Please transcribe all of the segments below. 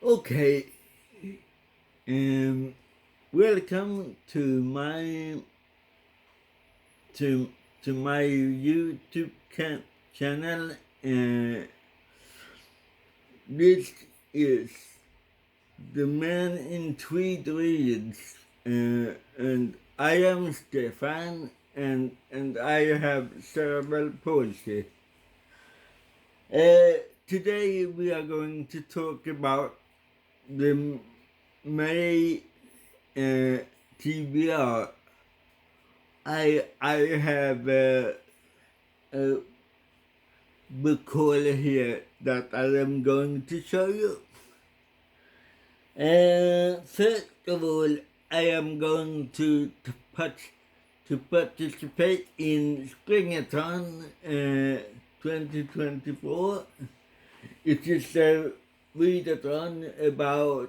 Okay, um, welcome to to my YouTube channel. This is the man in three dreams, and I am Stefan, and I have cerebral palsy. Today we are going to talk about the May TBR. I have a book here that I am going to show you. First of all, I am going to participate in Springathon 2024. It is a readathon about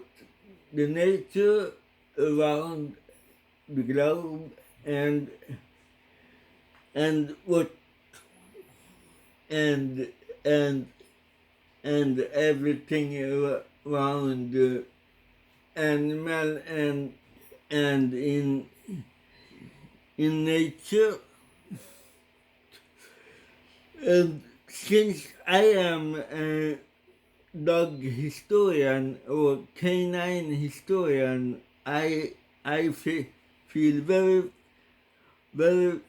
the nature around the globe and what and and and everything around the animal and in nature. And since I am a dog historian or canine historian, I feel very very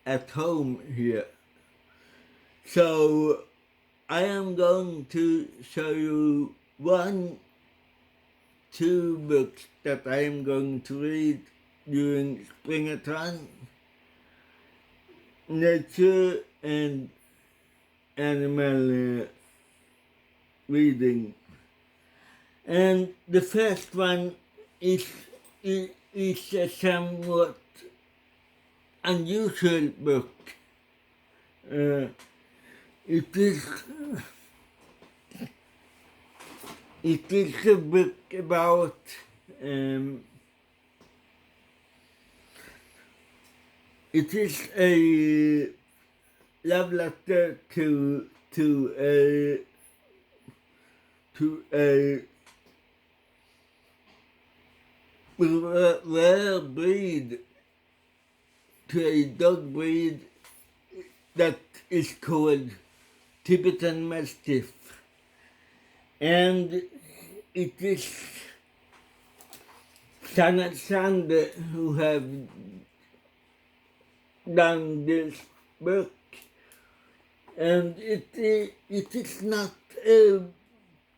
at home here. So I am going to show you two books that I am going to read during Springathon: Nature and Animal Reading. And the first one is a somewhat unusual book. It is a book about it is a love letter to a rare breed, to a dog breed that is called Tibetan Mastiff. And it is Sana Sande who have done this book. And it is not a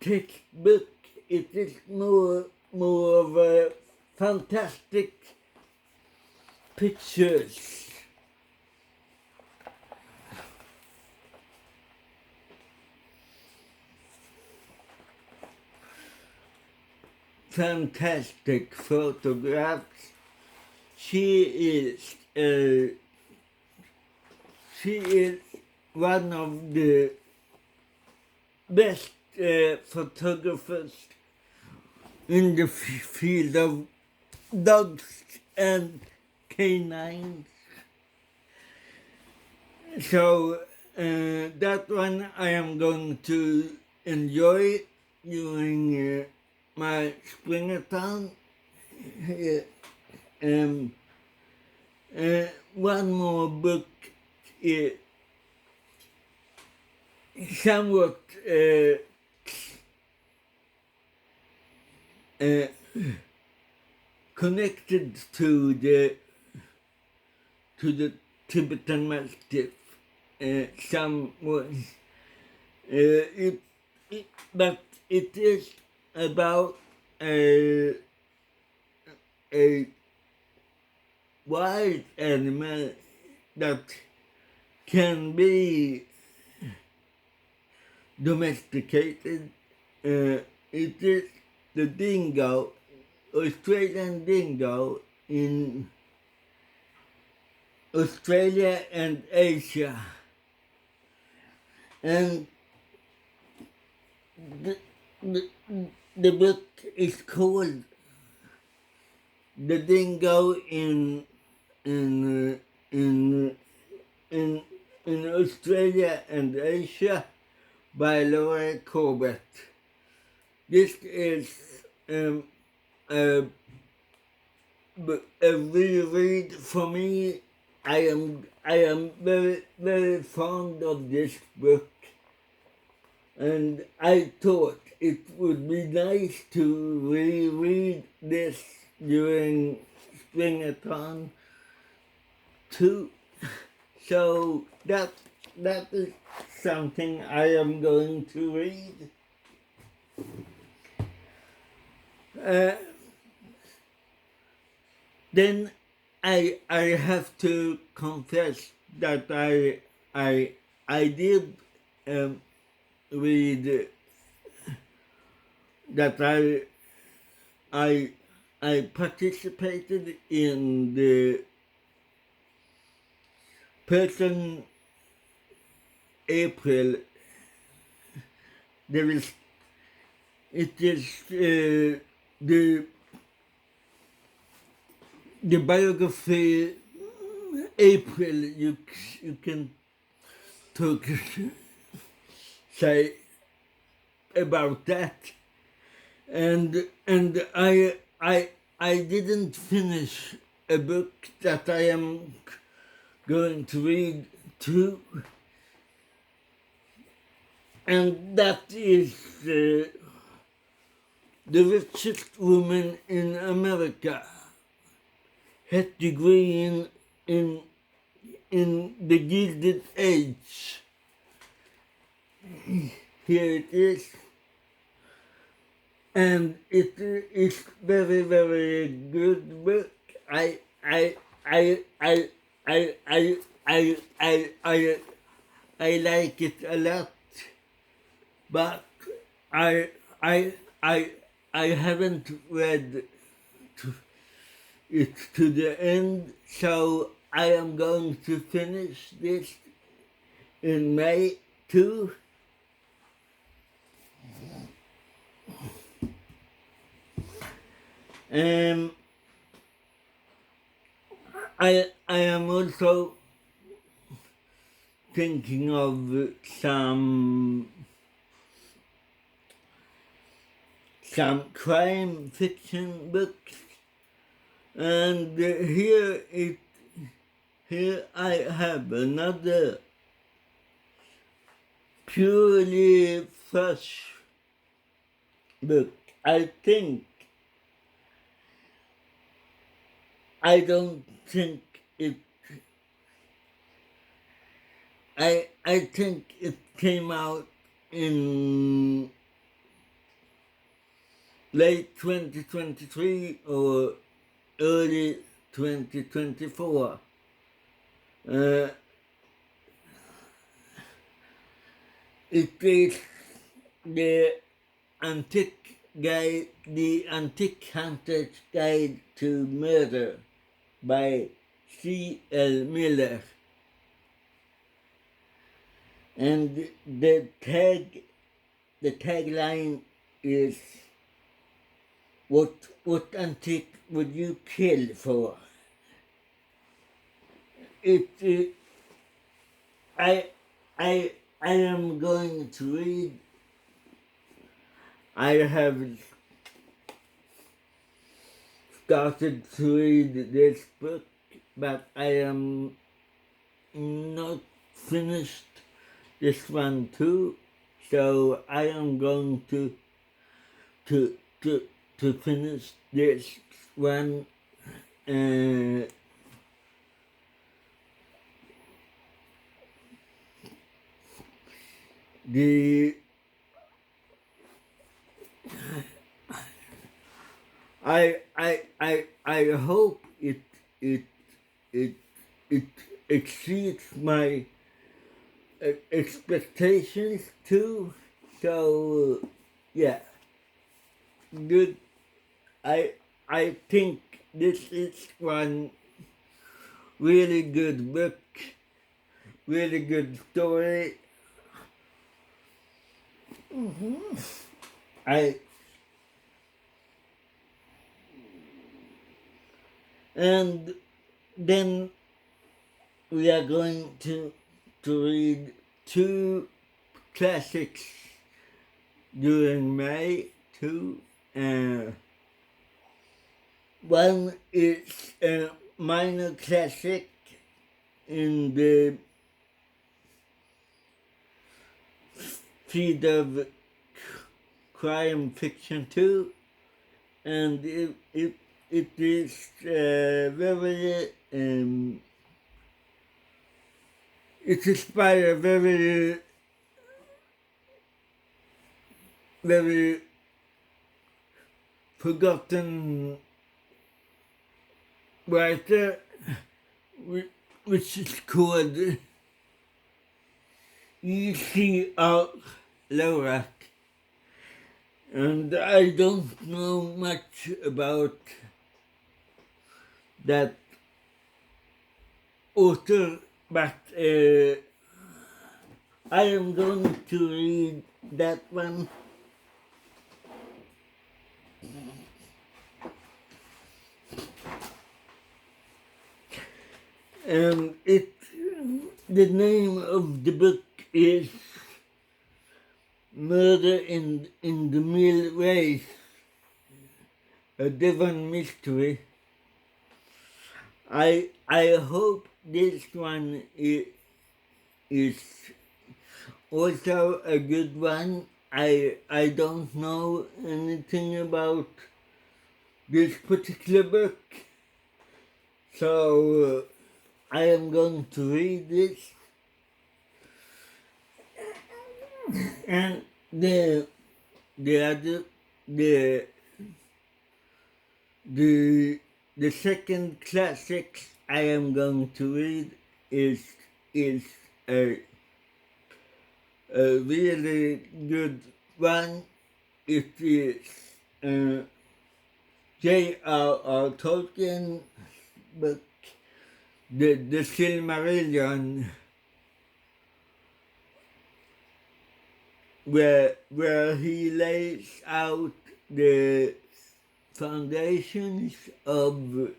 textbook, it is more of a fantastic pictures. Fantastic photographs. She is one of the best photographers in the field of dogs and canines. So that one I am going to enjoy during my Springathon. One more book, somewhat connected to the Tibetan Mastiff, somewhat, but it is about a wild animal that can be domesticated. It is the dingo, Australian dingo in Australia and Asia. And the book is called The Dingo in Australia and Asia, by Laura Corbett. This is um, a, a reread for me. I am very, very fond of this book, and I thought it would be nice to reread this during Springathon too. So that is something I am going to read. Uh, then I have to confess that I did read that I I participated in the person April. There is it is the biography April. You can talk say about that, and I didn't finish a book that I am going to read too, and that is the richest woman in America, had degree in the Gilded Age. Here it is, and it is very, very good book. I like it a lot, but I I I I haven't read it to the end, so I am going to finish this in May too. I am also thinking of some crime fiction books, and here I have another purely fresh book. I don't think it. I think it came out in late 2023 or early 2024. It is the Antique Hunter's Guide to Murder by C.L. Miller. And the tagline is, what antique would you kill for? I am going to read. I have started to read this book, but I am not finished this one too. So I am going to finish this one. I hope it exceeds my expectations too. So yeah, good. I think this is one really good book, really good story. And then we are going to read two classics during May too. One is a minor classic in the field of crime fiction too, and it is very it is by a very forgotten writer, which is called E.C.R. Lorak. And I don't know much about that author, but I am going to read that one. And the name of the book is Murder in the Mill Race, a Devon mystery. I hope this one is also a good one. I don't know anything about this particular book, so I am going to read this. And the second classic I am going to read is a really good one. It is J.R.R. Tolkien book, the Silmarillion, where he lays out the foundations of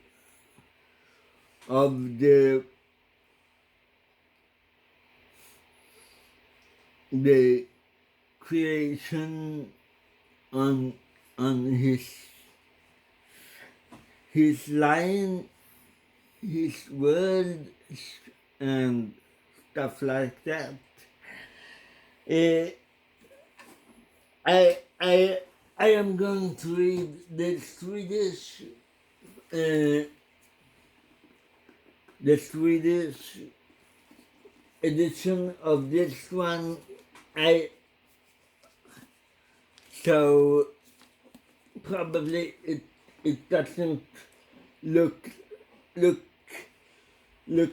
the creation on his line, his world, and stuff like that. I am going to read the Swedish edition of this one. So probably it doesn't look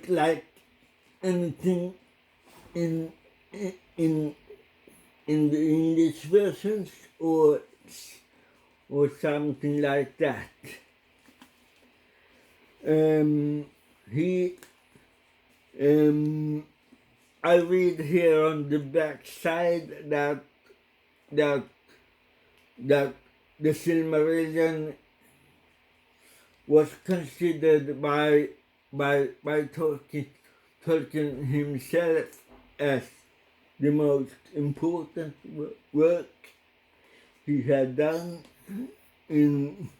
like anything in the English versions or something like that. I read here on the back side that the Silmarillion was considered by Tolkien himself as the most important work he had done in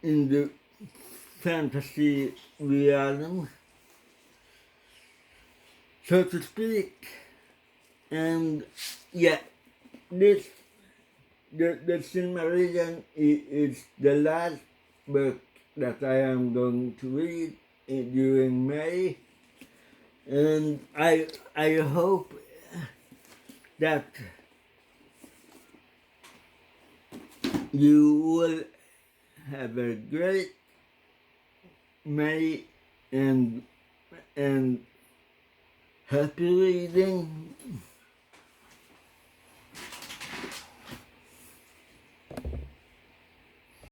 the fantasy realm, so to speak. And yeah, the Silmarillion is the last book that I am going to read during May, and I hope that you will have a great May and happy reading.